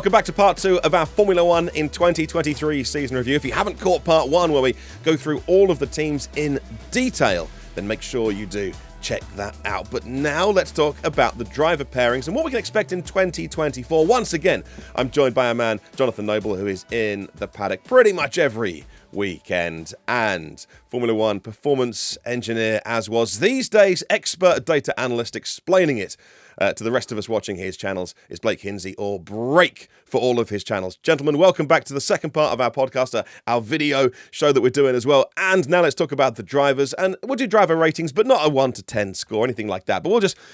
Welcome back to part 2 of our Formula 1 in 2023 season review. If you haven't caught part 1 where we go through all of the teams in detail, then make sure you do check that out. But now let's talk about the driver pairings and what we can expect in 2024. Once again, I'm joined by our man, Jonathan Noble, who is in the paddock pretty much every weekend, and Formula 1 performance engineer, as was these days expert data analyst explaining it to the rest of us watching his channels, is Blake Hinsey, or Brrrake for all of his channels. Gentlemen, welcome back to the second part of our podcast, our video show that we're doing as well. And now let's talk about the drivers, and we'll do driver ratings, but not a 1 to 10 score, anything like that. But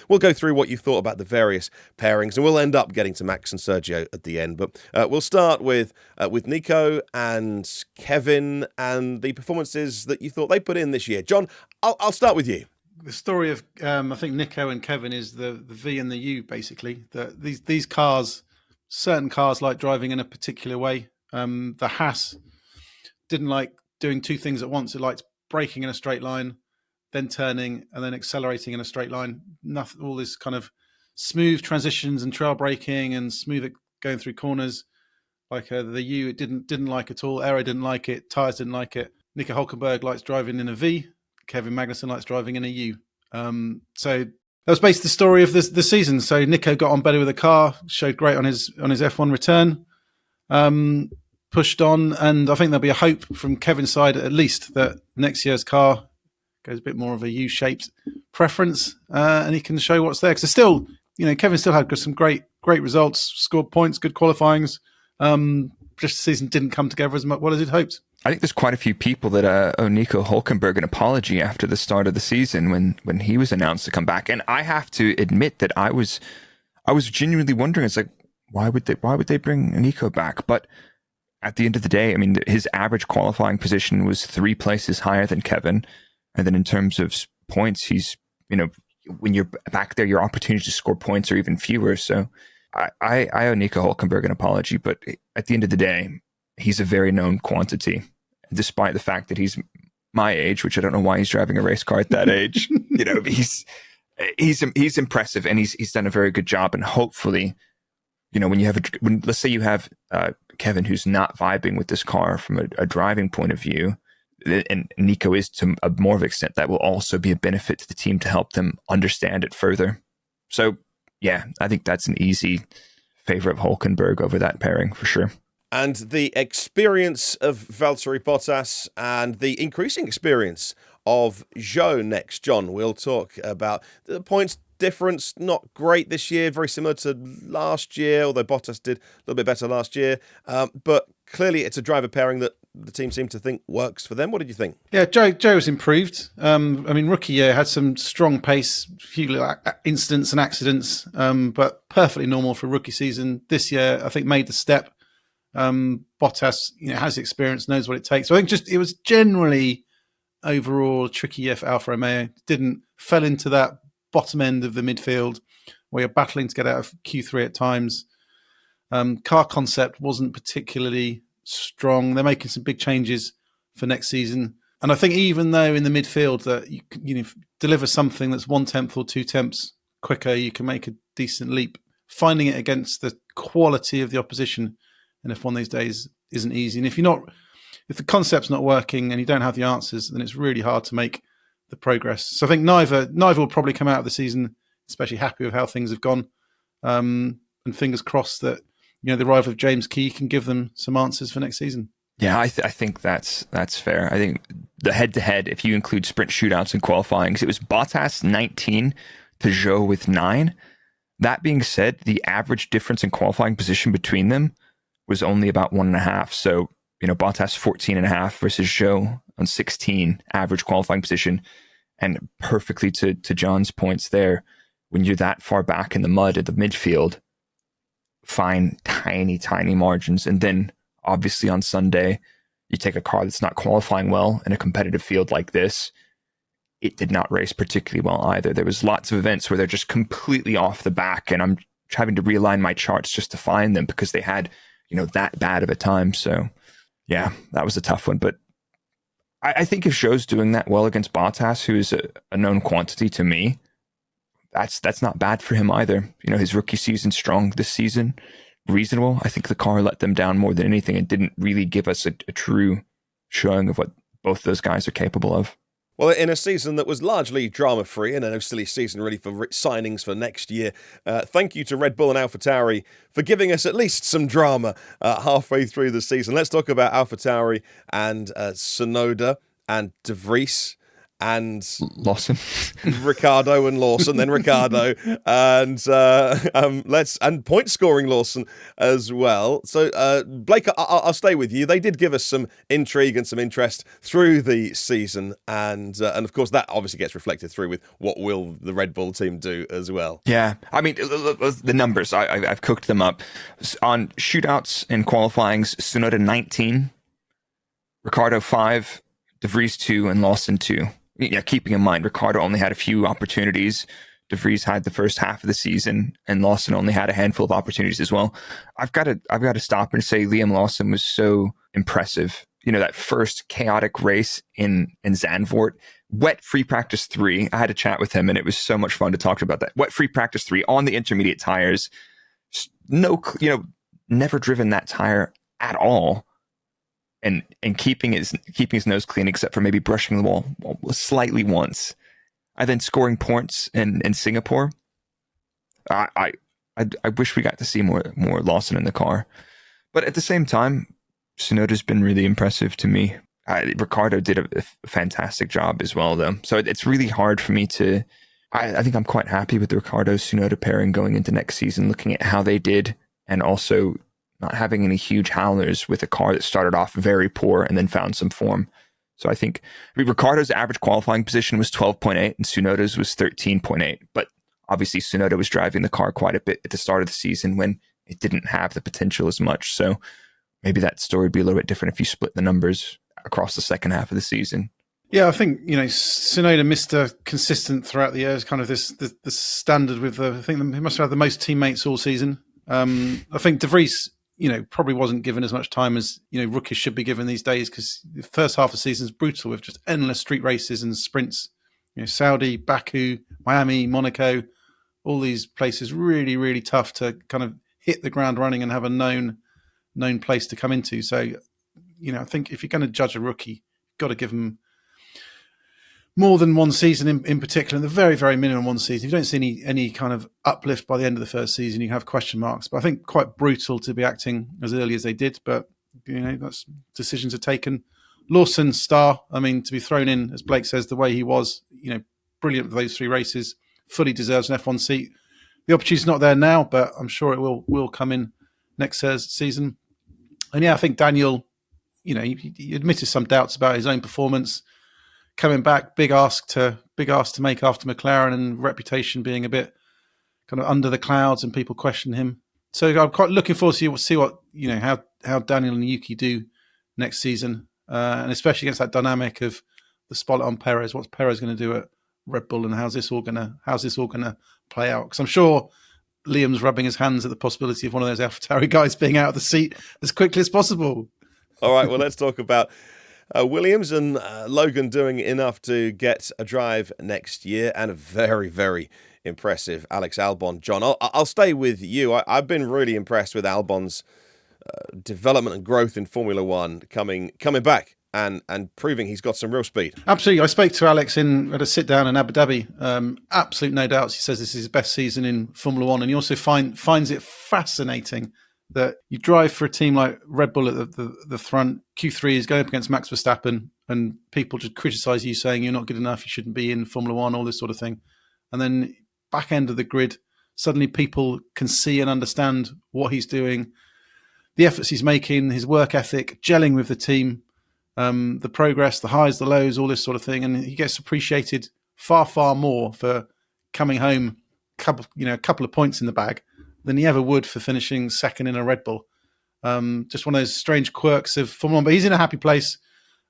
we'll go through what you thought about the various pairings, and we'll end up getting to Max and Sergio at the end. But we'll start with Nico and Kevin and the performances that you thought they put in this year. John, I'll start with you. The story of I think Nico and Kevin is the V and the U, basically. These cars, certain cars like driving in a particular way. The Haas didn't like doing two things at once. It liked braking in a straight line, then turning, and then accelerating in a straight line. Nothing, all this kind of smooth transitions and trail braking and smooth going through corners. Like the U, it didn't like at all. Aero didn't like it. Tyres didn't like it. Nico Hulkenburg likes driving in a V. Kevin Magnussen likes driving in a U. So that was basically the story of the season. So Nico got on better with the car, showed great on his F1 return, pushed on, and I think there'll be a hope from Kevin's side at least that next year's car goes a bit more of a U-shaped preference, and he can show what's there. Because still, Kevin still had some great results, scored points, good qualifyings. Just the season didn't come together as well as he'd hoped. I think there's quite a few people that owe Nico Hulkenburg an apology after the start of the season when he was announced to come back. And I have to admit that I was genuinely wondering, it's like, why would they bring Nico back? But at the end of the day, I mean, his average qualifying position was 3 places higher than Kevin. And then in terms of points, he's, when you're back there, your opportunities to score points are even fewer. So I owe Nico Hulkenburg an apology, but at the end of the day, he's a very known quantity, despite the fact that he's my age, which I don't know why he's driving a race car at that age. He's impressive, and he's done a very good job. And hopefully, when let's say you have Kevin who's not vibing with this car from a driving point of view, and Nico is to a more of an extent, that will also be a benefit to the team to help them understand it further. So yeah, I think that's an easy favor of Hulkenburg over that pairing for sure. And the experience of Valtteri Bottas and the increasing experience of Zhou next. John, we'll talk about the points difference. Not great this year, very similar to last year, although Bottas did a little bit better last year. But clearly it's a driver pairing that the team seemed to think works for them. What did you think? Yeah, Zhou was improved. Rookie year had some strong pace, a few incidents and accidents, but perfectly normal for a rookie season. This year, I think, made the step. Bottas, has experience, knows what it takes. So I think it was generally overall a tricky year for Alfa Romeo. Fell into that bottom end of the midfield where you're battling to get out of Q3 at times. Car concept wasn't particularly strong. They're making some big changes for next season. And I think even though in the midfield that you deliver something that's 1/10 or 2/10 quicker, you can make a decent leap. Finding it against the quality of the opposition in F1 these days isn't easy. And if the concept's not working and you don't have the answers, then it's really hard to make the progress. So I think neither will probably come out of the season especially happy with how things have gone. And fingers crossed that the arrival of James Key can give them some answers for next season. Yeah, I think that's fair. I think the head-to-head, if you include sprint shootouts and qualifying, it was Bottas 19 to Zhou with 9. That being said, the average difference in qualifying position between them was only about 1.5. So, Bottas 14.5 versus Zhou on 16 average qualifying position. And perfectly to John's points there, when you're that far back in the mud at the midfield, find tiny margins. And then obviously on Sunday, you take a car that's not qualifying well in a competitive field like this. It did not race particularly well either. There was lots of events where they're just completely off the back, and I'm having to realign my charts just to find them because they had, that bad of a time. So yeah, that was a tough one. But I think if Zhou's doing that well against Bottas, who is a known quantity to me, that's not bad for him either. His rookie season's strong this season. reasonable. I think the car let them down more than anything and didn't really give us a true showing of what both those guys are capable of. Well, in a season that was largely drama-free and a silly season really for signings for next year, thank you to Red Bull and AlphaTauri for giving us at least some drama halfway through the season. Let's talk about AlphaTauri and Tsunoda and Vries and Lawson, Ricciado and Lawson, then Ricciado, and point scoring Lawson as well. So Blake, I'll stay with you. They did give us some intrigue and some interest through the season, and of course that obviously gets reflected through with what will the Red Bull team do as well. Yeah, I mean the numbers. I've cooked them up on shootouts and qualifyings. Tsunoda 19, Ricciardo 5, De Vries 2, and Lawson 2. Yeah, keeping in mind, Ricciardo only had a few opportunities. De Vries had the first half of the season, and Lawson only had a handful of opportunities as well. I've got to stop and say Liam Lawson was so impressive. You know, that first chaotic race in Zandvoort, wet free practice 3. I had a chat with him, and it was so much fun to talk about that. Wet free practice 3 on the intermediate tires. Never driven that tire at all. And keeping his nose clean, except for maybe brushing the wall slightly once, and then scoring points in Singapore. I wish we got to see more Lawson in the car, but at the same time, Tsunoda's been really impressive to me. Ricciardo did a fantastic job as well, though. So it's really hard for me to. I think I'm quite happy with the Ricciardo-Tsunoda pairing going into next season, looking at how they did, and also not having any huge howlers with a car that started off very poor and then found some form. So I think Ricciardo's average qualifying position was 12.8 and Tsunoda's was 13.8. But obviously Tsunoda was driving the car quite a bit at the start of the season when it didn't have the potential as much. So maybe that story would be a little bit different if you split the numbers across the second half of the season. Yeah, I think, Tsunoda Mr. Consistent throughout the years, kind of the standard with I think he must have had the most teammates all season. I think De Vries, probably wasn't given as much time as, rookies should be given these days, because the first half of the season is brutal with just endless street races and sprints. Saudi, Baku, Miami, Monaco, all these places really, really tough to kind of hit the ground running and have a known place to come into. So, I think if you're going to judge a rookie, you've got to give them more than one season in particular, in the very, very minimum one season. If you don't see any kind of uplift by the end of the first season, you have question marks. But I think quite brutal to be acting as early as they did. But, that's decisions are taken. Lawson, star, to be thrown in, as Blake says, the way he was, brilliant for those 3 races, fully deserves an F1 seat. The opportunity's not there now, but I'm sure it will come in next season. And yeah, I think Daniel, he admitted some doubts about his own performance. Coming back, big ask to make after McLaren, and reputation being a bit kind of under the clouds and people question him. So I'm quite looking forward to see what how Daniel and Yuki do next season, and especially against that dynamic of the spotlight on Perez. What's Perez going to do at Red Bull, and how's this all going to play out? Because I'm sure Liam's rubbing his hands at the possibility of one of those AlphaTauri guys being out of the seat as quickly as possible. All right, well, let's talk about Williams and Logan doing enough to get a drive next year, and a very, very impressive Alex Albon. John, I'll stay with you. I've been really impressed with Albon's development and growth in Formula One, coming back and proving he's got some real speed. Absolutely. I spoke to Alex at a sit down in Abu Dhabi. Absolute no doubts. He says this is his best season in Formula One, and he also finds it fascinating that you drive for a team like Red Bull at the front. Q3 is going up against Max Verstappen, and people just criticise you, saying you're not good enough, you shouldn't be in Formula One, all this sort of thing. And then back end of the grid, suddenly people can see and understand what he's doing, the efforts he's making, his work ethic, gelling with the team, the progress, the highs, the lows, all this sort of thing. And he gets appreciated far, far more for coming home a couple of points in the bag than he ever would for finishing second in a Red Bull. Just one of those strange quirks of Formula One, but he's in a happy place.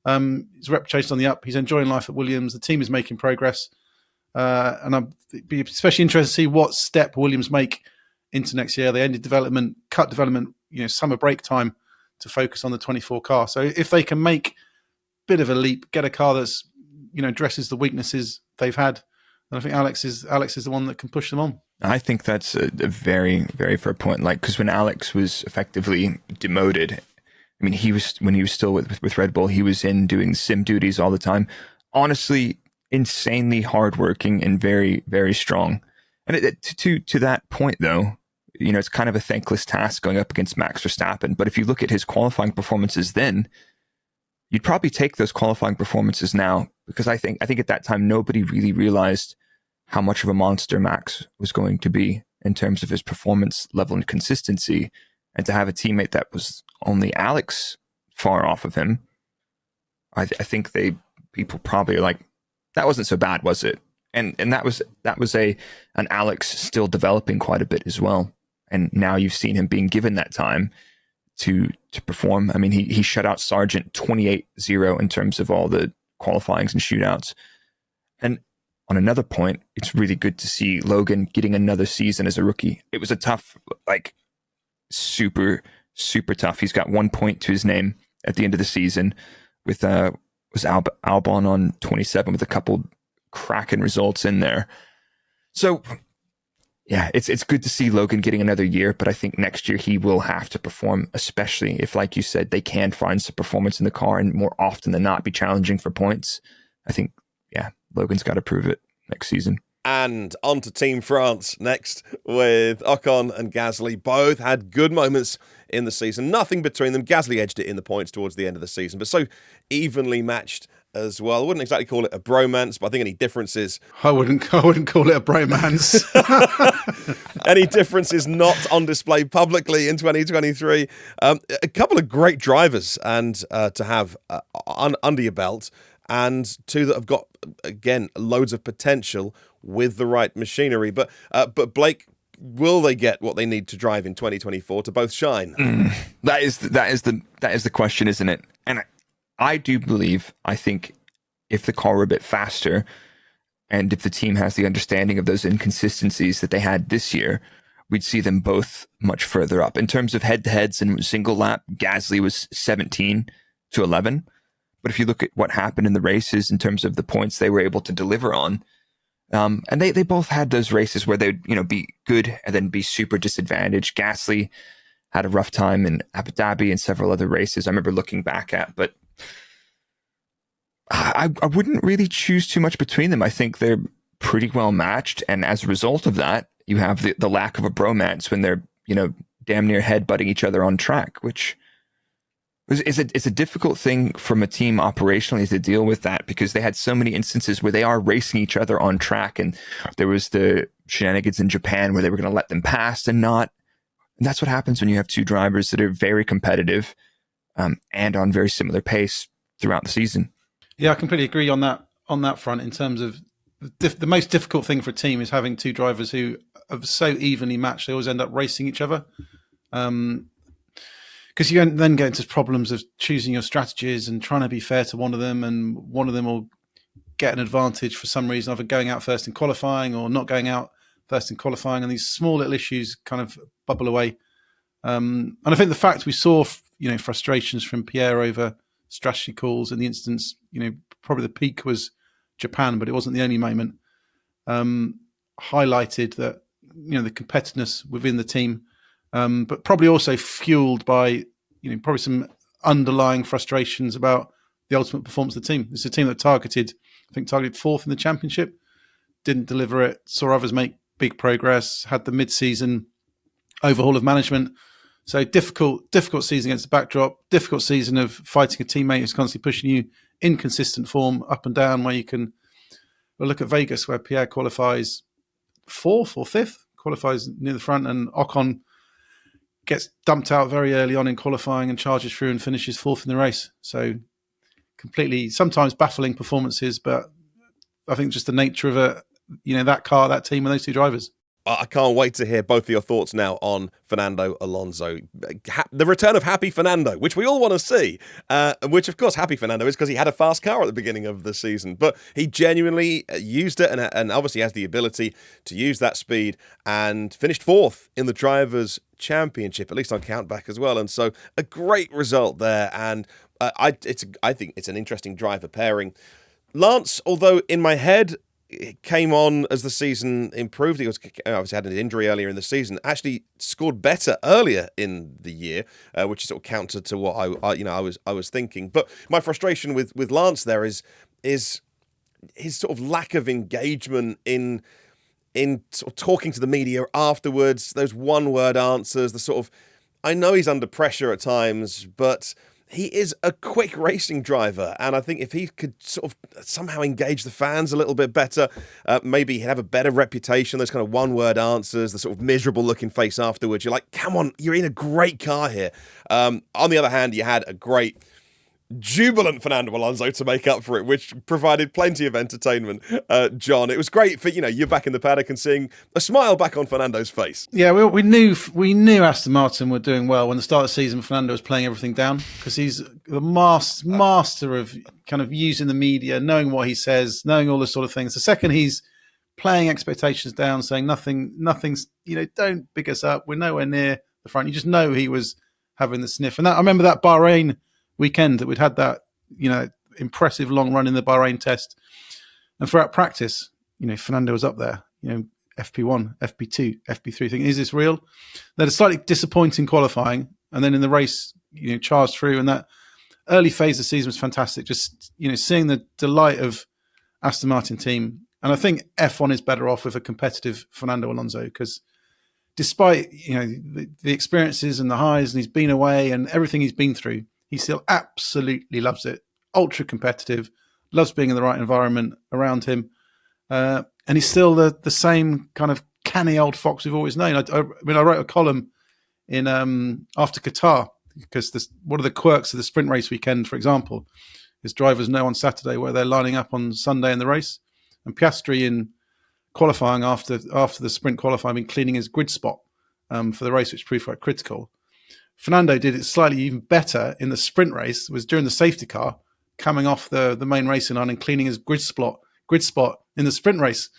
His reputation's on the up. He's enjoying life at Williams. The team is making progress. And I'd be especially interested to see what step Williams make into next year. They ended development, cut development, summer break time to focus on the 24 car. So if they can make a bit of a leap, get a car that's, addresses the weaknesses they've had, then I think Alex is the one that can push them on. I think that's a very, very fair point. Like, because when Alex was effectively demoted, I mean, when he was still with Red Bull, he was in doing sim duties all the time. Honestly, insanely hardworking and very, very strong. And to that point, though, it's kind of a thankless task going up against Max Verstappen. But if you look at his qualifying performances then, you'd probably take those qualifying performances now, because I think at that time nobody really realized how much of a monster Max was going to be in terms of his performance level and consistency. And to have a teammate that was only Alex far off of him, I think people probably are like, that wasn't so bad, was it? And that was an Alex still developing quite a bit as well. And now you've seen him being given that time to perform. I mean, he shut out Sargeant 28-0 in terms of all the qualifyings and shootouts. And on another point, it's really good to see Logan getting another season as a rookie. It was a tough, super, super tough. He's got 1 point to his name at the end of the season with was Albon on 27 with a couple cracking results in there. So yeah, it's good to see Logan getting another year, but I think next year he will have to perform, especially if, like you said, they can find some performance in the car and more often than not be challenging for points. I think, yeah, Logan's got to prove it next season. And on to Team France next, with Ocon and Gasly. Both had good moments in the season. Nothing between them. Gasly edged it in the points towards the end of the season, but so evenly matched as well. I wouldn't exactly call it a bromance, but I think any differences... I wouldn't call it a bromance. Any differences not on display publicly in 2023. A couple of great drivers and to have under your belt, and two that have got, again, loads of potential with the right machinery. But Blake, will they get what they need to drive in 2024 to both shine? That is the question, isn't it? And I do believe, I think if the car were a bit faster and if the team has the understanding of those inconsistencies that they had this year, we'd see them both much further up. In terms of head-to-heads and single lap, Gasly was 17 to 11. But if you look at what happened in the races in terms of the points they were able to deliver on, and they both had those races where they'd be good and then be super disadvantaged. Gasly had a rough time in Abu Dhabi and several other races I remember looking back at, but I wouldn't really choose too much between them. I think they're pretty well matched, and as a result of that, you have the lack of a bromance when they're damn near headbutting each other on track, which it's a difficult thing from a team operationally to deal with that, because they had so many instances where they are racing each other on track, and there was the shenanigans in Japan where they were going to let them pass and not. And that's what happens when you have two drivers that are very competitive and on very similar pace throughout the season. Yeah, I completely agree on that front. In terms of the most difficult thing for a team is having two drivers who are so evenly matched, they always end up racing each other. Because you then get into problems of choosing your strategies and trying to be fair to one of them, and one of them will get an advantage for some reason, either going out first in qualifying or not going out first in qualifying, and these small little issues kind of bubble away. And I think the fact we saw, frustrations from Pierre over strategy calls in the instance, probably the peak was Japan, but it wasn't the only moment, highlighted that, the competitiveness within the team. But probably also fueled by, probably some underlying frustrations about the ultimate performance of the team. It's a team that targeted fourth in the championship, didn't deliver it, saw others make big progress, had the mid-season overhaul of management. So difficult season against the backdrop, difficult season of fighting a teammate who's constantly pushing you, inconsistent form up and down, where you can look at Vegas, where Pierre qualifies fourth or fifth, qualifies near the front, and Ocon gets dumped out very early on in qualifying and charges through and finishes fourth in the race. So completely, sometimes baffling performances, but I think just the nature of that car, that team, and those two drivers. I can't wait to hear both of your thoughts now on Fernando Alonso. The return of Happy Fernando, which we all want to see, which, of course, Happy Fernando is because he had a fast car at the beginning of the season, but he genuinely used it and obviously has the ability to use that speed, and finished fourth in the Drivers' Championship, at least on countback as well. And so a great result there, and I think it's an interesting driver pairing. Lance, although in my head, came on as the season improved. He was obviously had an injury earlier in the season. Actually scored better earlier in the year, which is sort of counter to what I was thinking. But my frustration with Lance there is his sort of lack of engagement in sort of talking to the media afterwards. Those one-word answers. The sort of, I know he's under pressure at times, but he is a quick racing driver, and I think if he could sort of somehow engage the fans a little bit better, maybe he'd have a better reputation. Those kind of one-word answers, the sort of miserable-looking face afterwards. You're like, come on, you're in a great car here. On the other hand, you had a great, jubilant Fernando Alonso to make up for it, which provided plenty of entertainment. John, it was great for you're back in the paddock and seeing a smile back on Fernando's face. Yeah, we knew Aston Martin were doing well when the start of the season. Fernando was playing everything down because he's the master of kind of using the media, knowing what he says, knowing all this sort of things. The second he's playing expectations down, saying nothing's don't big us up, we're nowhere near the front. You just know he was having the sniff. And I remember that Bahrain weekend that we'd had that impressive long run in the Bahrain test, and throughout practice Fernando was up there, FP1, FP2, FP3, thinking, is this real? They had a slightly disappointing qualifying, and then in the race charged through, and that early phase of the season was fantastic, just seeing the delight of Aston Martin team. And I think F1 is better off with a competitive Fernando Alonso, because despite the experiences and the highs, and he's been away and everything he's been through, he still absolutely loves it. Ultra competitive, loves being in the right environment around him. And he's still the same kind of canny old fox we've always known. I wrote a column in after Qatar, because one of the quirks of the sprint race weekend, for example, is drivers know on Saturday where they're lining up on Sunday in the race. And Piastri, in qualifying after the sprint qualifying, been cleaning his grid spot for the race, which proved quite critical. Fernando did it slightly even better in the sprint race, was during the safety car, coming off the main racing line and cleaning his grid spot in the sprint race.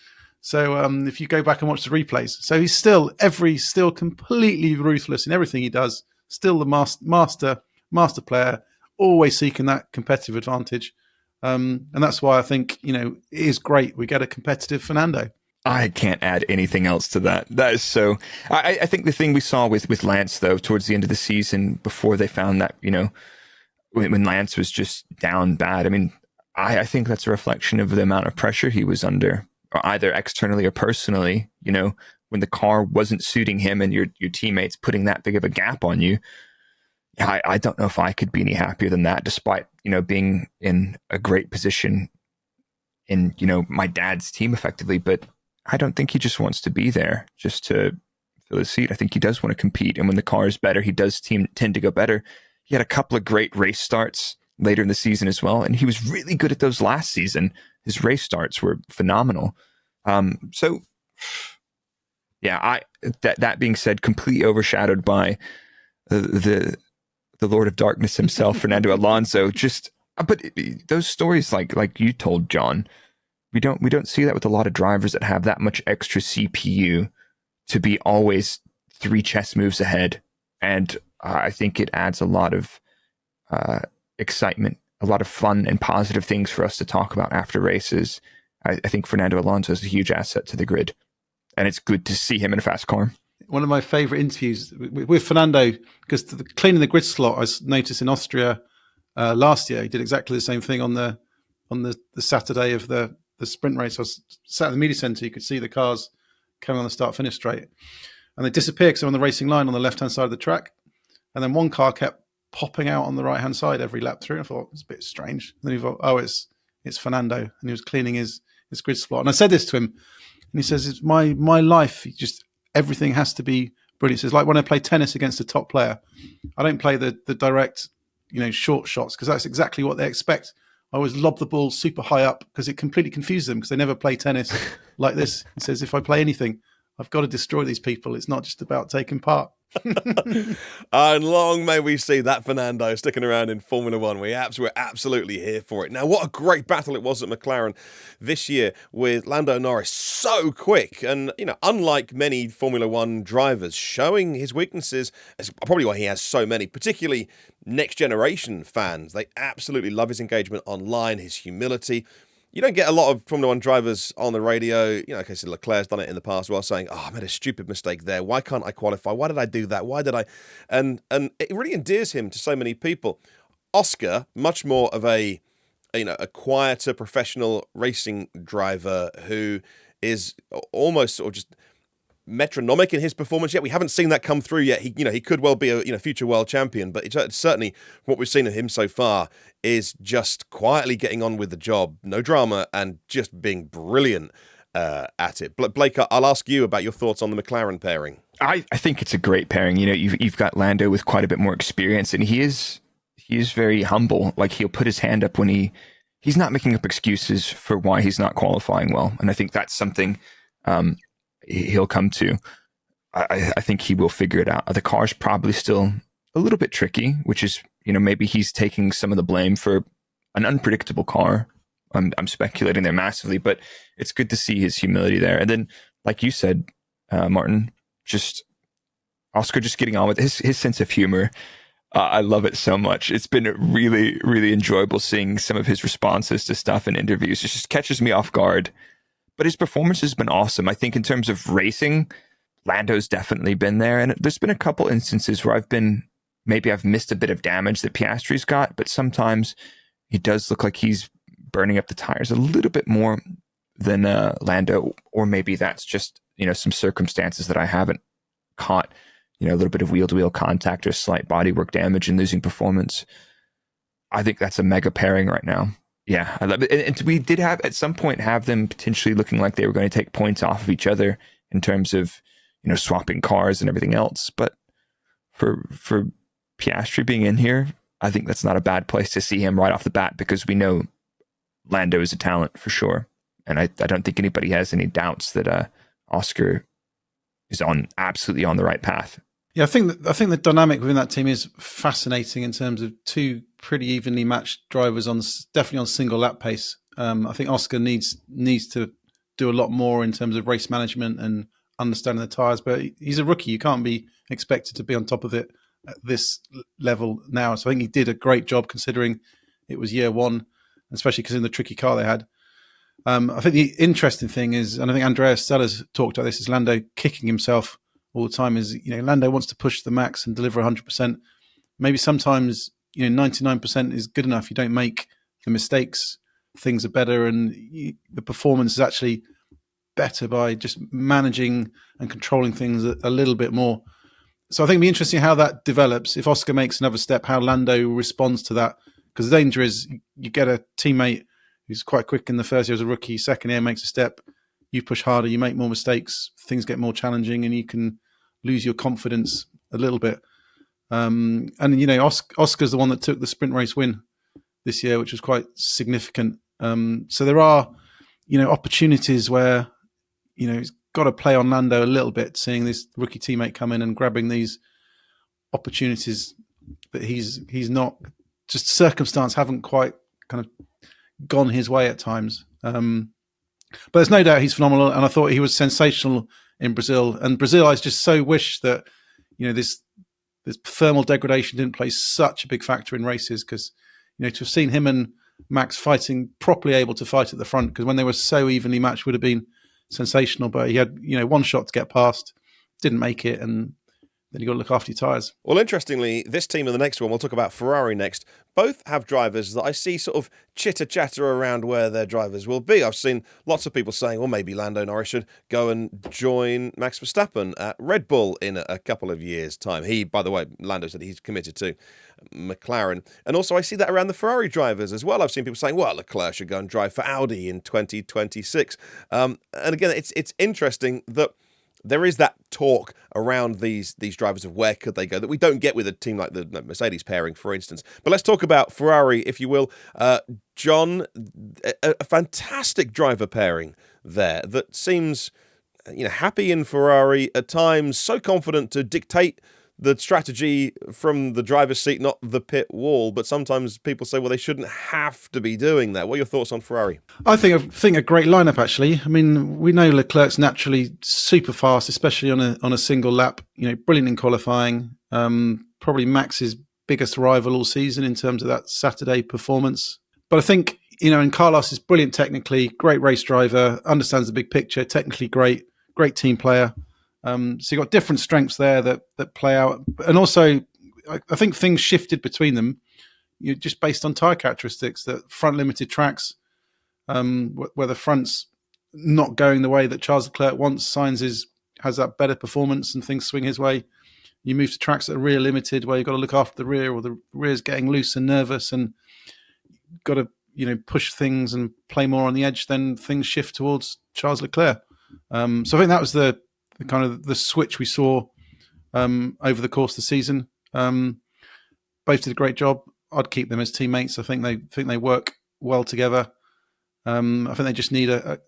So if you go back and watch the replays, so he's still completely ruthless in everything he does, still the master player, always seeking that competitive advantage. And that's why I think, it is great we get a competitive Fernando. I can't add anything else to that. That is so. I think the thing we saw with Lance, though, towards the end of the season, before they found that, when Lance was just down bad, I think that's a reflection of the amount of pressure he was under, or either externally or personally, when the car wasn't suiting him and your teammates putting that big of a gap on you. I don't know if I could be any happier than that, despite, being in a great position in, my dad's team effectively, but I don't think he just wants to be there just to fill his seat. I think he does want to compete. And when the car is better, he does tend to go better. He had a couple of great race starts later in the season as well. And he was really good at those last season. His race starts were phenomenal. So, yeah, that being said, completely overshadowed by the Lord of Darkness himself, Fernando Alonso. But those stories like you told, John, we don't see that with a lot of drivers that have that much extra CPU to be always 3 chess moves ahead. And I think it adds a lot of excitement, a lot of fun and positive things for us to talk about after races. I think Fernando Alonso is a huge asset to the grid, and it's good to see him in a fast car. One of my favourite interviews with Fernando, because cleaning the grid slot, I noticed in Austria last year, he did exactly the same thing on the Saturday of the sprint race. I was sat in the media centre, you could see the cars coming on the start-finish straight, and they disappeared because they're on the racing line on the left-hand side of the track, and then one car kept popping out on the right-hand side every lap through, and I thought, it's a bit strange. And then he thought, oh, it's Fernando, and he was cleaning his grid slot. And I said this to him, and he says, it's my life, everything has to be brilliant. So it's like when I play tennis against a top player, I don't play the direct, short shots, because that's exactly what they expect. I always lob the ball super high up because it completely confuses them, because they never play tennis like this. He says, if I play anything, I've got to destroy these people. It's not just about taking part. And long may we see that Fernando sticking around in Formula One. We're absolutely here for it. Now, what a great battle it was at McLaren this year with Lando Norris, so quick, and unlike many Formula One drivers, showing his weaknesses. That's probably why he has so many, particularly next generation fans. They absolutely love his engagement online, his humility. you don't get a lot of Formula One drivers on the radio. You know, okay, so Leclerc's done it in the past, well, saying, "Oh, I made a stupid mistake there. Why can't I qualify? Why did I do that? Why did I?" And it really endears him to so many people. Oscar, much more of a quieter professional racing driver who is almost sort of just metronomic in his performance. Yet we haven't seen that come through yet. He could well be a future world champion, but it's certainly what we've seen of him so far is just quietly getting on with the job, no drama, and just being brilliant at it. Blake, I'll ask you about your thoughts on the McLaren pairing. I think it's a great pairing. You've got Lando with quite a bit more experience, and he is very humble. Like, he'll put his hand up when he's not making up excuses for why he's not qualifying well, and I think that's something he'll come to. I think he will figure it out. The car's probably still a little bit tricky, which is, maybe he's taking some of the blame for an unpredictable car. I'm speculating there massively, but it's good to see his humility there. And then, like you said, Martin, just Oscar just getting on with his sense of humor. I love it so much. It's been really, really enjoyable seeing some of his responses to stuff in interviews. It just catches me off guard. But his performance has been awesome. I think in terms of racing, Lando's definitely been there. And there's been a couple instances where I've missed a bit of damage that Piastri's got, but sometimes he does look like he's burning up the tires a little bit more than Lando, or maybe that's just, some circumstances that I haven't caught, a little bit of wheel-to-wheel contact or slight bodywork damage and losing performance. I think that's a mega pairing right now. Yeah, I love it. And we did at some point have them potentially looking like they were going to take points off of each other in terms of, swapping cars and everything else. But for Piastri being in here, I think that's not a bad place to see him right off the bat, because we know Lando is a talent for sure. And I don't think anybody has any doubts that Oscar is absolutely on the right path. Yeah, I think the dynamic within that team is fascinating in terms of two pretty evenly matched drivers definitely on single lap pace. I think Oscar needs to do a lot more in terms of race management and understanding the tyres, but he's a rookie. You can't be expected to be on top of it at this level now. So I think he did a great job considering it was year one, especially because in the tricky car they had. I think the interesting thing is, and I think Andreas Stella's talked about this, is Lando kicking himself all the time. Is Lando wants to push the max and deliver 100%. Maybe sometimes 99% is good enough. You don't make the mistakes. Things are better, and the performance is actually better by just managing and controlling things a little bit more. So I think it'll be interesting how that develops. If Oscar makes another step, how Lando responds to that. Because the danger is you get a teammate who's quite quick in the first year as a rookie, second year makes a step, you push harder, you make more mistakes, things get more challenging, and you can lose your confidence a little bit. Oscar's the one that took the sprint race win this year, which was quite significant. So there are, opportunities where, he's got to play on Lando a little bit, seeing this rookie teammate come in and grabbing these opportunities that he's not, just circumstance haven't quite kind of gone his way at times. But there's no doubt he's phenomenal, and I thought he was sensational in Brazil. And Brazil, I just so wish that, this thermal degradation didn't play such a big factor in races, because, to have seen him and Max fighting, properly able to fight at the front, because when they were so evenly matched would have been sensational. But he had, one shot to get past, didn't make it, and then you got to look after your tyres. Well, interestingly, this team and the next one, we'll talk about Ferrari next, both have drivers that I see sort of chitter-chatter around where their drivers will be. I've seen lots of people saying, well, maybe Lando Norris should go and join Max Verstappen at Red Bull in a couple of years' time. He, by the way, Lando said he's committed to McLaren. And also I see that around the Ferrari drivers as well. I've seen people saying, well, Leclerc should go and drive for Audi in 2026. And again, it's interesting that there is that talk around these drivers of where could they go that we don't get with a team like the Mercedes pairing, for instance. But let's talk about Ferrari, if you will. John, a fantastic driver pairing there that seems happy in Ferrari at times, so confident to dictate the strategy from the driver's seat, not the pit wall. But sometimes people say, well, they shouldn't have to be doing that. What are your thoughts on Ferrari? I think a great lineup, actually. I mean, we know Leclerc's naturally super fast, especially on a single lap. Brilliant in qualifying. Probably Max's biggest rival all season in terms of that Saturday performance. But I think and Carlos is brilliant technically, great race driver, understands the big picture, technically great team player. So you've got different strengths there that play out. And also, I think things shifted between them just based on tyre characteristics, that front limited tracks, where the front's not going the way that Charles Leclerc wants. Sainz has that better performance and things swing his way. You move to tracks that are rear limited, where you've got to look after the rear, or the rear's getting loose and nervous and got to push things and play more on the edge, then things shift towards Charles Leclerc. So I think that was the kind of the switch we saw over the course of the season. Both did a great job. I'd keep them as teammates. I think they work well together. I think they just need a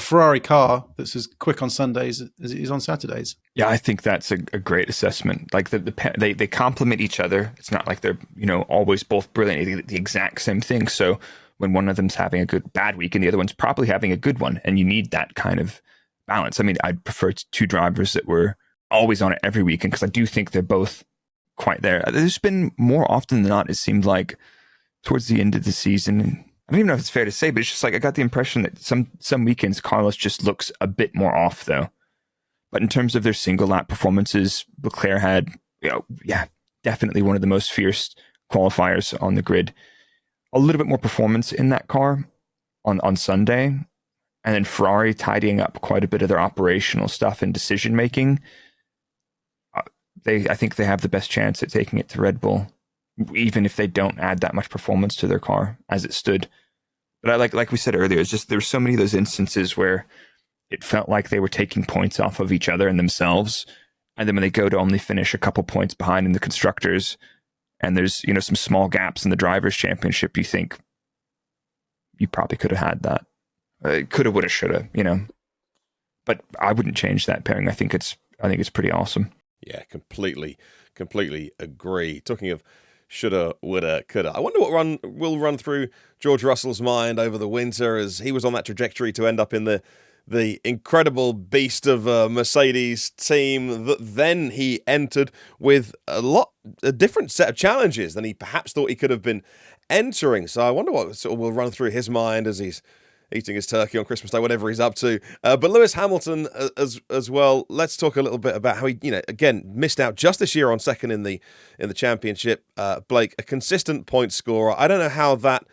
Ferrari car that's as quick on Sundays as it is on Saturdays. Yeah, I think that's a great assessment. Like they complement each other. It's not like they're always both brilliant at the exact same thing. So when one of them's having a bad week and the other one's probably having a good one, and you need that kind of balance. I mean, I'd prefer two drivers that were always on it every weekend, because I do think they're both quite there. There's been more often than not, it seemed like towards the end of the season, I don't even know if it's fair to say, but it's just like I got the impression that some weekends Carlos just looks a bit more off, though. But in terms of their single lap performances, Leclerc had, definitely one of the most fierce qualifiers on the grid. A little bit more performance in that car on Sunday, and then Ferrari tidying up quite a bit of their operational stuff and decision making. I think they have the best chance at taking it to Red Bull, even if they don't add that much performance to their car as it stood. But I like we said earlier, it's just there's so many of those instances where it felt like they were taking points off of each other and themselves, and then when they go to only finish a couple points behind in the constructors, and there's some small gaps in the drivers' championship, you think you probably could have had that, coulda, woulda, shoulda, But I wouldn't change that pairing. I think it's pretty awesome. Yeah, completely agree. Talking of shoulda, woulda, coulda, I wonder what will run through George Russell's mind over the winter, as he was on that trajectory to end up in the incredible beast of a Mercedes team that then he entered with a different set of challenges than he perhaps thought he could have been entering. So I wonder what sort of will run through his mind as he's eating his turkey on Christmas Day, whatever he's up to. But Lewis Hamilton as well. Let's talk a little bit about how he, again, missed out just this year on second in the championship. Blake, a consistent point scorer. I don't know how that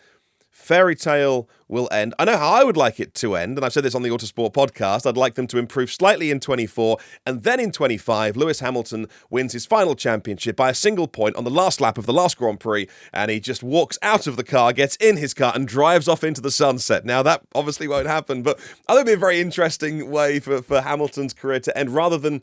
fairy tale will end. I know how I would like it to end, and I've said this on the Autosport podcast. I'd like them to improve slightly in 24, and then in 25, Lewis Hamilton wins his final championship by a single point on the last lap of the last Grand Prix, and he just walks out of the car, gets in his car, and drives off into the sunset. Now, that obviously won't happen, but I think it'd be a very interesting way for Hamilton's career to end, rather than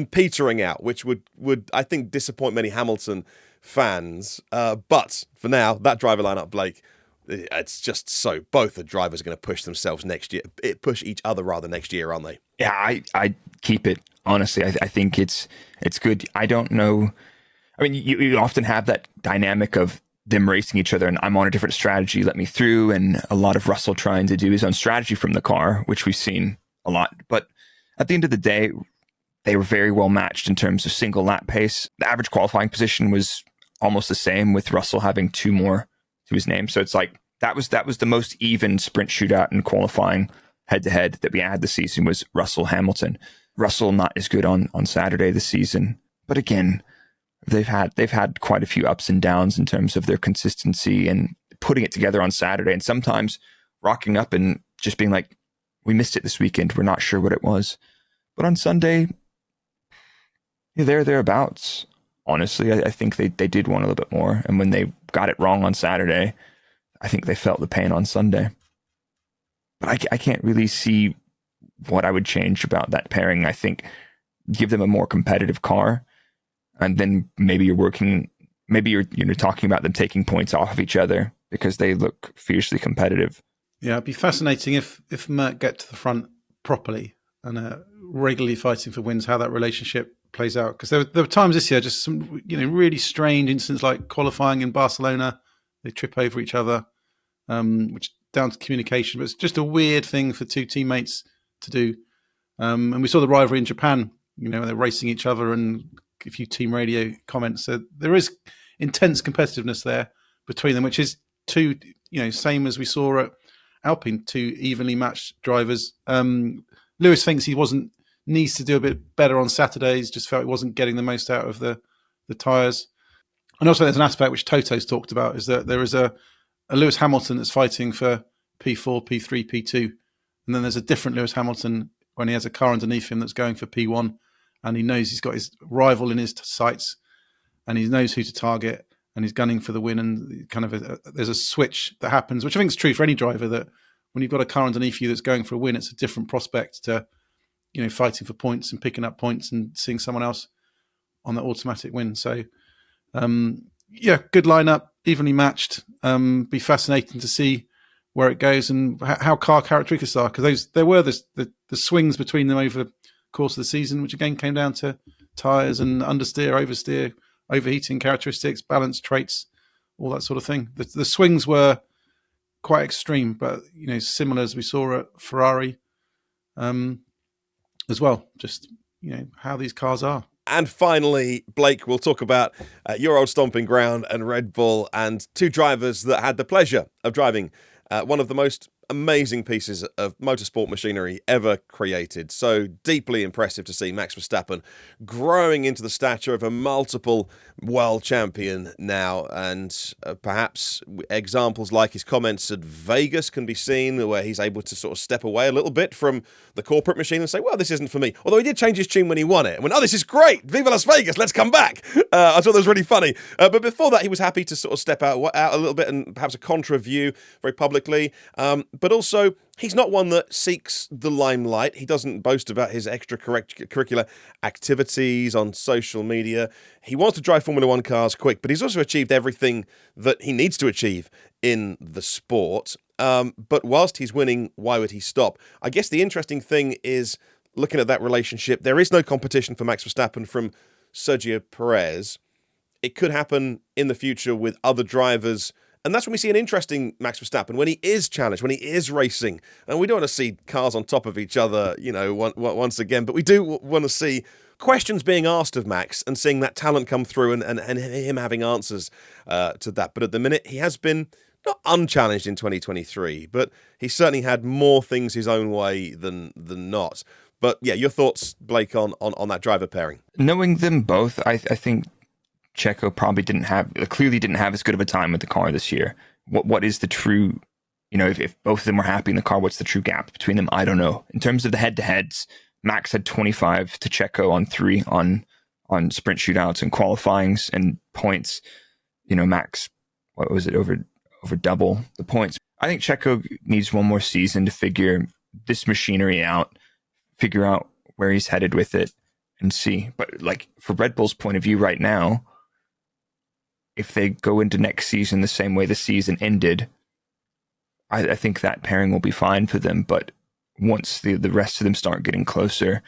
petering out, which would I think disappoint many Hamilton fans. But for now, that driver lineup, Blake, it's just so both the drivers are going to push themselves next year, push each other rather next year, aren't they? Yeah, I keep it. Honestly, I think it's good. I don't know. I mean, you often have that dynamic of them racing each other, and I'm on a different strategy, let me through, and a lot of Russell trying to do his own strategy from the car, which we've seen a lot. But at the end of the day, they were very well matched in terms of single lap pace. The average qualifying position was almost the same, with Russell having 2 more to his name. So it's like that was the most even sprint shootout in qualifying head to head that we had this season, was Russell Hamilton. Russell not as good on Saturday this season, but again, they've had quite a few ups and downs in terms of their consistency and putting it together on Saturday, and sometimes rocking up and just being like, we missed it this weekend, we're not sure what it was. But on Sunday, thereabouts. Honestly, I think they did want a little bit more. And when they got it wrong on Saturday, I think they felt the pain on Sunday. But I can't really see what I would change about that pairing. I think give them a more competitive car, and then maybe you're talking about them taking points off of each other because they look fiercely competitive. Yeah, it'd be fascinating if Merc get to the front properly and regularly fighting for wins, how that relationship plays out. Because there were times this year, just some really strange incidents, like qualifying in Barcelona, they trip over each other, which down to communication, but it's just a weird thing for two teammates to do. And we saw the rivalry in Japan, they're racing each other, and a few team radio comments. So there is intense competitiveness there between them, which is two same as we saw at Alpine, two evenly matched drivers. Lewis thinks he needs to do a bit better on Saturdays, just felt he wasn't getting the most out of the tyres. And also there's an aspect which Toto's talked about, is that there is a Lewis Hamilton that's fighting for P4, P3, P2. And then there's a different Lewis Hamilton when he has a car underneath him that's going for P1, and he knows he's got his rival in his sights and he knows who to target and he's gunning for the win. And kind of there's a switch that happens, which I think is true for any driver, that when you've got a car underneath you that's going for a win, it's a different prospect to, fighting for points and picking up points and seeing someone else on that automatic win. So, good lineup, evenly matched. Be fascinating to see where it goes and how car characteristics are, because there were the swings between them over the course of the season, which again came down to tyres and understeer, oversteer, overheating characteristics, balance traits, all that sort of thing. The swings were quite extreme, but similar as we saw at Ferrari as well. Just how these cars are. And finally, Blake, we'll talk about your old stomping ground and Red Bull, and two drivers that had the pleasure of driving one of the most amazing pieces of motorsport machinery ever created. So deeply impressive to see Max Verstappen growing into the stature of a multiple world champion now. And perhaps examples like his comments at Vegas can be seen, where he's able to sort of step away a little bit from the corporate machine and say, well, this isn't for me. Although he did change his tune when he won it and went, oh, this is great. Viva Las Vegas. Let's come back. I thought that was really funny. But before that, he was happy to sort of step out a little bit and perhaps a contra view very publicly. But also, he's not one that seeks the limelight. He doesn't boast about his extracurricular activities on social media. He wants to drive Formula One cars quick, but he's also achieved everything that he needs to achieve in the sport. But whilst he's winning, why would he stop? I guess the interesting thing is, looking at that relationship, there is no competition for Max Verstappen from Sergio Perez. It could happen in the future with other drivers. And that's when we see an interesting Max Verstappen, when he is challenged, when he is racing. And we don't want to see cars on top of each other, once again. But we do want to see questions being asked of Max and seeing that talent come through and him having answers to that. But at the minute, he has been not unchallenged in 2023, but he certainly had more things his own way than not. But yeah, your thoughts, Blake, on that driver pairing? Knowing them both, I think Checo probably clearly didn't have as good of a time with the car this year. What is the true, if both of them were happy in the car, what's the true gap between them? I don't know. In terms of the head-to-heads, Max had 25 to Checo on 3 on sprint shootouts and qualifyings and points. Max, what was it, over double the points. I think Checo needs one more season to figure this machinery out, figure out where he's headed with it, and see. But like, for Red Bull's point of view right now, if they go into next season the same way the season ended, I think that pairing will be fine for them. But once the rest of them start getting closer,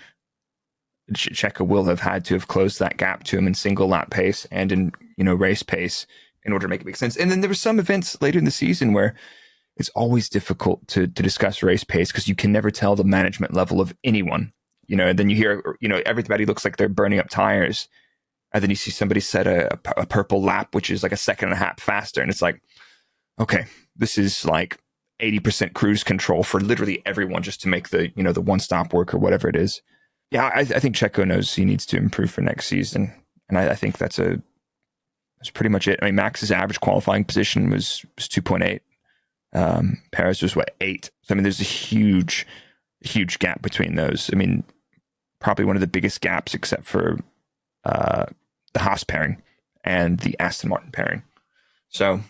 Checo will have had to have closed that gap to him in single lap pace and in race pace in order to make it make sense. And then there were some events later in the season where it's always difficult to discuss race pace because you can never tell the management level of anyone. And then you hear, everybody looks like they're burning up tires. And then you see somebody set a purple lap, which is like a second and a half faster. And it's like, okay, this is like 80% cruise control for literally everyone just to make the one stop work or whatever it is. Yeah, I think Checo knows he needs to improve for next season. And I think that's pretty much it. I mean, Max's average qualifying position was 2.8. Perez was 8. So, I mean, there's a huge gap between those. I mean, probably one of the biggest gaps except for the Haas pairing and the Aston Martin pairing. So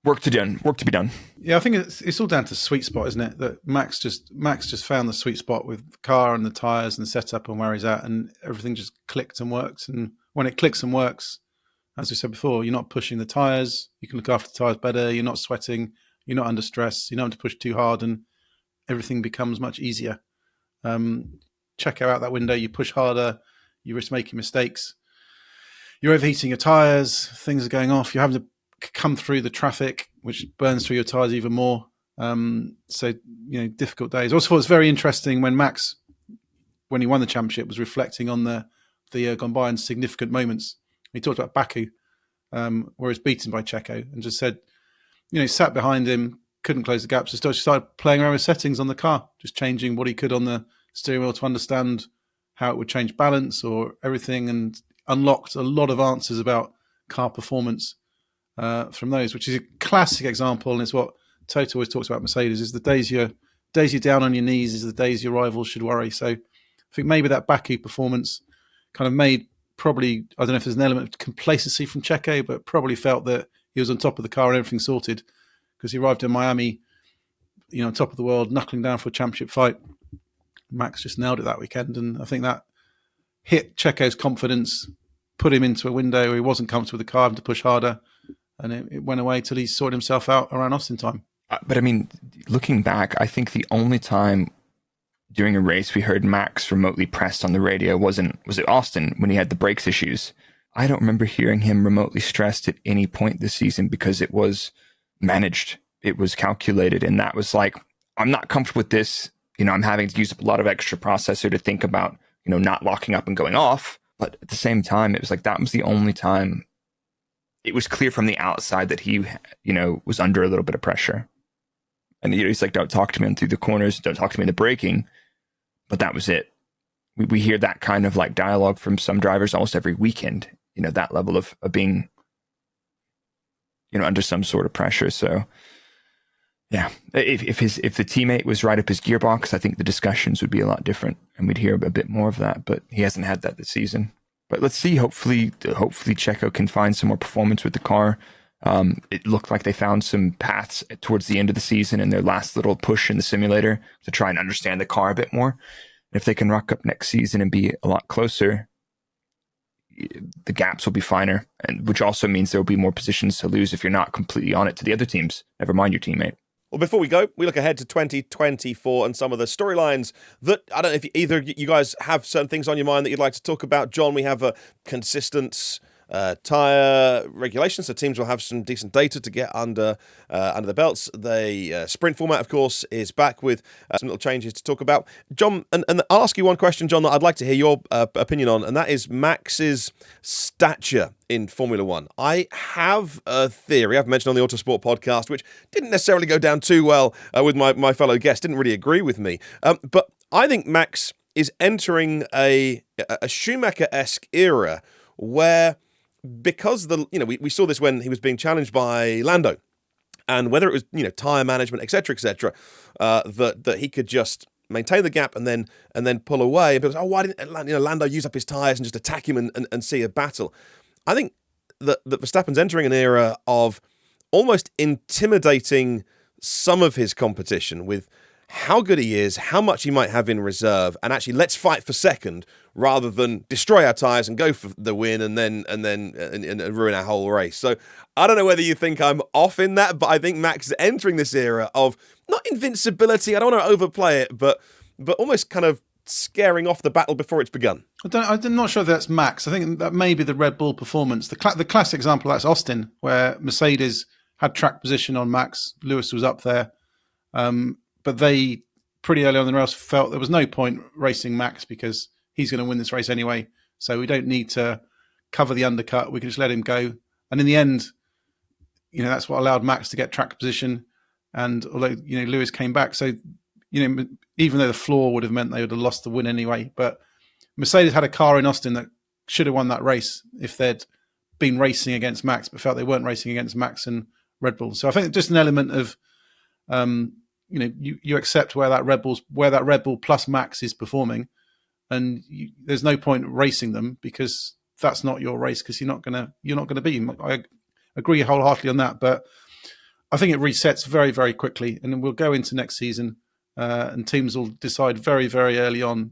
work to be done. Yeah, I think it's all down to sweet spot, isn't it? That Max just found the sweet spot with the car and the tyres and the setup and where he's at, and everything just clicked and works. And when it clicks and works, as we said before, you're not pushing the tyres, you can look after the tyres better, you're not sweating, you're not under stress, you don't have to push too hard, and everything becomes much easier. Check out that window, you push harder, you risk making mistakes, you're overheating your tyres, things are going off, you're having to come through the traffic, which burns through your tyres even more. So, difficult days. Also thought it was very interesting when Max, when he won the championship, was reflecting on the year gone by and significant moments. He talked about Baku, where he was beaten by Checo, and just said, sat behind him, couldn't close the gap, so started playing around with settings on the car, just changing what he could on the steering wheel to understand how it would change balance or everything, and unlocked a lot of answers about car performance from those, which is a classic example, and it's what Toto always talks about Mercedes, is the days you're down on your knees is the days your rivals should worry. So I think maybe that Baku performance kind of made probably, I don't know if there's an element of complacency from Checo, but probably felt that he was on top of the car and everything sorted, because he arrived in Miami, on top of the world, knuckling down for a championship fight. Max just nailed it that weekend, and I think that hit Checo's confidence, put him into a window where he wasn't comfortable with the car, having to push harder, and it went away till he sorted himself out around Austin time. But I mean, looking back, I think the only time during a race we heard Max remotely pressed on the radio was it Austin when he had the brakes issues. I don't remember hearing him remotely stressed at any point this season, because it was managed, it was calculated, and that was like, I'm not comfortable with this. I'm having to use up a lot of extra processor to think about, not locking up and going off. But at the same time, it was like that was the only time it was clear from the outside that he, was under a little bit of pressure. And he's like, don't talk to me through the corners, don't talk to me in the braking. But that was it. We hear that kind of like dialogue from some drivers almost every weekend, that level of being, under some sort of pressure. So, yeah, if the teammate was right up his gearbox, I think the discussions would be a lot different, and we'd hear a bit more of that. But he hasn't had that this season. But let's see. Hopefully Checo can find some more performance with the car. It looked like they found some paths towards the end of the season in their last little push in the simulator to try and understand the car a bit more. And if they can rock up next season and be a lot closer, the gaps will be finer, and which also means there will be more positions to lose if you're not completely on it to the other teams. Never mind your teammate. Well, before we go, we look ahead to 2024 and some of the storylines that, I don't know if either of you guys have certain things on your mind that you'd like to talk about. John, we have a consistent tyre regulations, so teams will have some decent data to get under the belts. The sprint format, of course, is back with some little changes to talk about. John, and I'll ask you one question, John, that I'd like to hear your opinion on, and that is Max's stature in Formula One. I have a theory I've mentioned on the Autosport podcast, which didn't necessarily go down too well with my fellow guest, didn't really agree with me, but I think Max is entering a Schumacher-esque era where, because we saw this when he was being challenged by Lando, and whether it was tire management, etc., that he could just maintain the gap and then pull away. And people say, oh, why didn't Lando use up his tires and just attack him and see a battle? I think that Verstappen's entering an era of almost intimidating some of his competition with how good he is, how much he might have in reserve, and actually let's fight for second rather than destroy our tyres and go for the win and then ruin our whole race. So I don't know whether you think I'm off in that, but I think Max is entering this era of not invincibility, I don't want to overplay it, but almost kind of scaring off the battle before it's begun. I'm not sure if that's Max. I think that may be the Red Bull performance. The classic example, that's Austin, where Mercedes had track position on Max. Lewis was up there. But they, pretty early on in the race, felt there was no point racing Max because he's going to win this race anyway. So we don't need to cover the undercut. We can just let him go. And in the end, that's what allowed Max to get track position. And although, Lewis came back. So, even though the flaw would have meant they would have lost the win anyway. But Mercedes had a car in Austin that should have won that race if they'd been racing against Max, but felt they weren't racing against Max and Red Bull. So I think just an element of, you accept where that Red Bull plus Max is performing, and there's no point racing them because that's not your race, because you're not gonna be. I agree wholeheartedly on that, but I think it resets very, very quickly, and then we'll go into next season, and teams will decide very, very early on,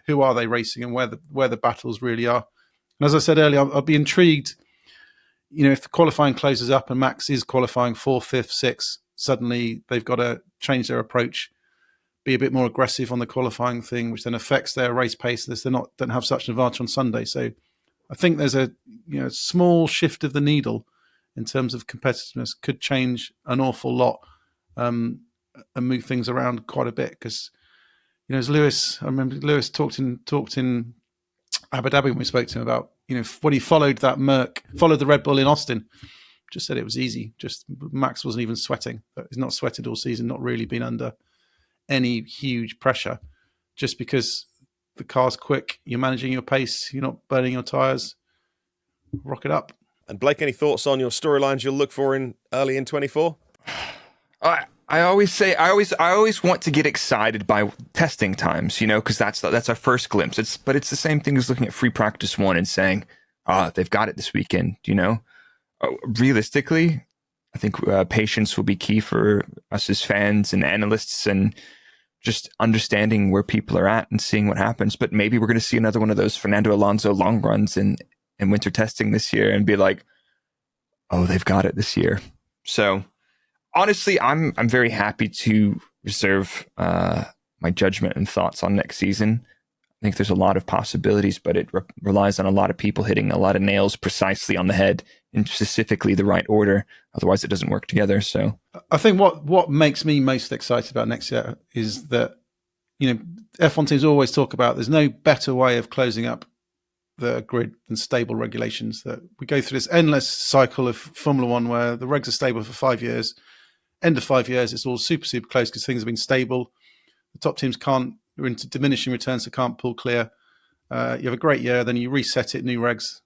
who are they racing and where the battles really are. And as I said earlier, I'll be intrigued. If the qualifying closes up and Max is qualifying 4th, 5th, 6th, suddenly they've got to change their approach, be a bit more aggressive on the qualifying thing, which then affects their race pace. They don't have such an advantage on Sunday. So I think there's a small shift of the needle in terms of competitiveness could change an awful lot, and move things around quite a bit. Because as I remember Lewis talked in Abu Dhabi when we spoke to him about when he followed the Red Bull in Austin, just said it was easy. Just Max wasn't even sweating. He's not sweated all season, not really been under any huge pressure, just because the car's quick, you're managing your pace, you're not burning your tyres. Rock it up. And Blake, any thoughts on your storylines you'll look for in early in 24? I always want to get excited by testing times, because that's our first glimpse. But it's the same thing as looking at free practice 1 and saying, they've got it this weekend. Realistically, I think patience will be key for us as fans and analysts, and just understanding where people are at and seeing what happens. But maybe we're going to see another one of those Fernando Alonso long runs in winter testing this year and be like, oh, they've got it this year. So honestly, I'm very happy to reserve my judgment and thoughts on next season. I think there's a lot of possibilities, but it relies on a lot of people hitting a lot of nails precisely on the head in specifically the right order. Otherwise, it doesn't work together. So I think what makes me most excited about next year is that, F1 teams always talk about there's no better way of closing up the grid than stable regulations. That we go through this endless cycle of Formula One where the regs are stable for 5 years. End of 5 years, it's all super, super close because things have been stable. The top teams are into diminishing returns, so can't pull clear. You have a great year, then you reset it, new regs,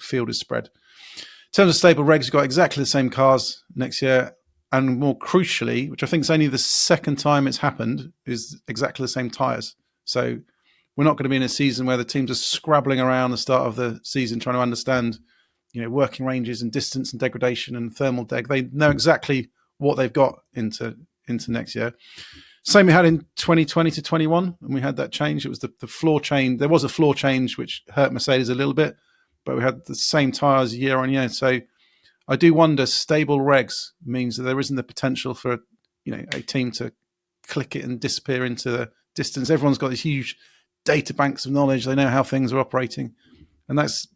field is spread. In terms of stable regs, you've got exactly the same cars next year. And more crucially, which I think is only the second time it's happened, is exactly the same tyres. So we're not going to be in a season where the teams are scrabbling around the start of the season trying to understand, working ranges and distance and degradation and thermal deg. They know exactly what they've got into next year. Same we had in 2020 to 21, and we had that change. It was the floor change. There was a floor change which hurt Mercedes a little bit, but we had the same tyres year on year. So I do wonder, stable regs means that there isn't the potential for a team to click it and disappear into the distance. Everyone's got these huge data banks of knowledge. They know how things are operating, and that's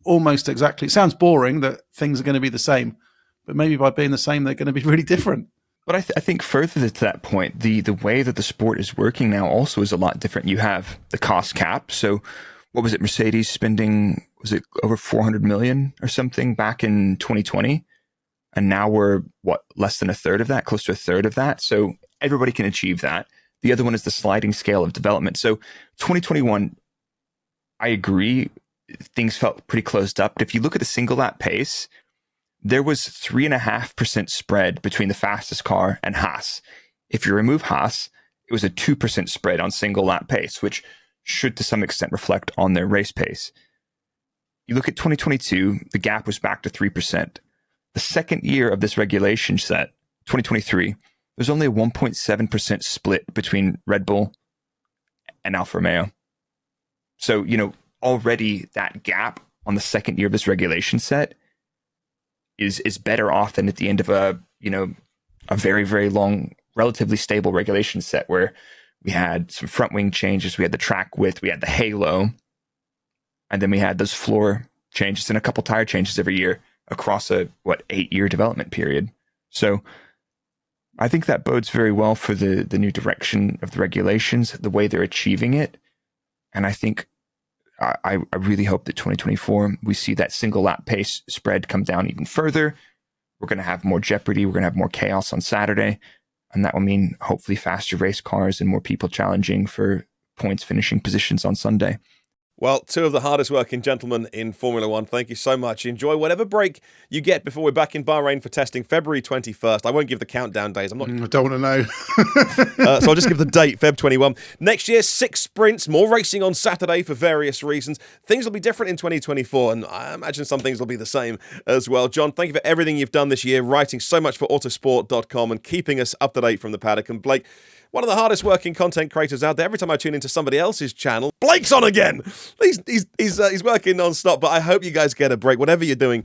almost exactly. It sounds boring that things are going to be the same, but maybe by being the same, they're going to be really different. But I think further to that point, the way that the sport is working now also is a lot different. You have the cost cap. So what was it? Mercedes spending, was it over 400 million or something back in 2020? And now we're, less than a third of that, close to a third of that. So everybody can achieve that. The other one is the sliding scale of development. So 2021, I agree, things felt pretty closed up. But if you look at the single lap pace, there was 3.5% spread between the fastest car and Haas. If you remove Haas, it was a 2% spread on single lap pace, which should to some extent reflect on their race pace. You look at 2022, the gap was back to 3%. The second year of this regulation set, 2023, there's only a 1.7% split between Red Bull and Alfa Romeo. So, already that gap on the second year of this regulation set is better off than at the end of a very, very long, relatively stable regulation set where we had some front wing changes, we had the track width, we had the halo, and then we had those floor changes and a couple tire changes every year across a 8-year development period. So I think that bodes very well for the new direction of the regulations, the way they're achieving it. And I think I really hope that 2024, we see that single lap pace spread come down even further. We're going to have more jeopardy. We're going to have more chaos on Saturday. And that will mean hopefully faster race cars and more people challenging for points finishing positions on Sunday. Well, two of the hardest working gentlemen in Formula One, thank you so much. Enjoy whatever break you get before we're back in Bahrain for testing February 21st. I won't give the countdown days. I don't want to know. So I'll just give the date, Feb 21. Next year, 6 sprints, more racing on Saturday for various reasons. Things will be different in 2024, and I imagine some things will be the same as well. John, thank you for everything you've done this year, writing so much for Autosport.com and keeping us up to date from the paddock. And Blake, one of the hardest working content creators out there. Every time I tune into somebody else's channel, Blake's on again. He's working non-stop, but I hope you guys get a break, whatever you're doing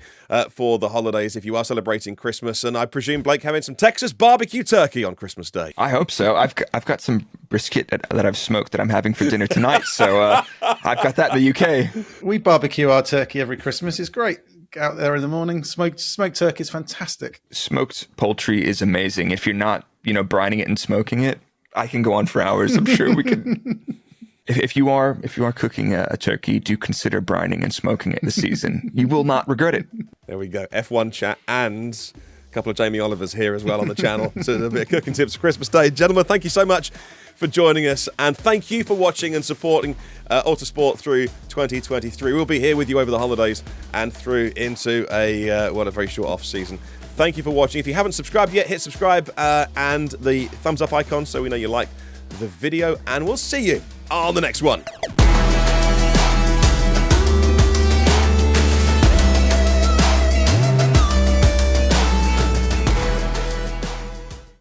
for the holidays, if you are celebrating Christmas. And I presume, Blake, having some Texas barbecue turkey on Christmas Day. I hope so. I've got some brisket that I've smoked that I'm having for dinner tonight. So I've got that in the UK. We barbecue our turkey every Christmas. It's great. Get out there in the morning. Smoked turkey is fantastic. Smoked poultry is amazing. If you're not, brining it and smoking it, I can go on for hours. I'm sure we could. if you are cooking a turkey, do consider brining and smoking it this season. You will not regret it. There we go. F1 chat and a couple of Jamie Olivers here as well on the channel. So a bit of cooking tips for Christmas Day. Gentlemen, thank you so much for joining us, and thank you for watching and supporting Autosport through 2023. We'll be here with you over the holidays and through into a very short off season. Thank you for watching. If you haven't subscribed yet, hit subscribe and the thumbs up icon so we know you like the video, and we'll see you on the next one.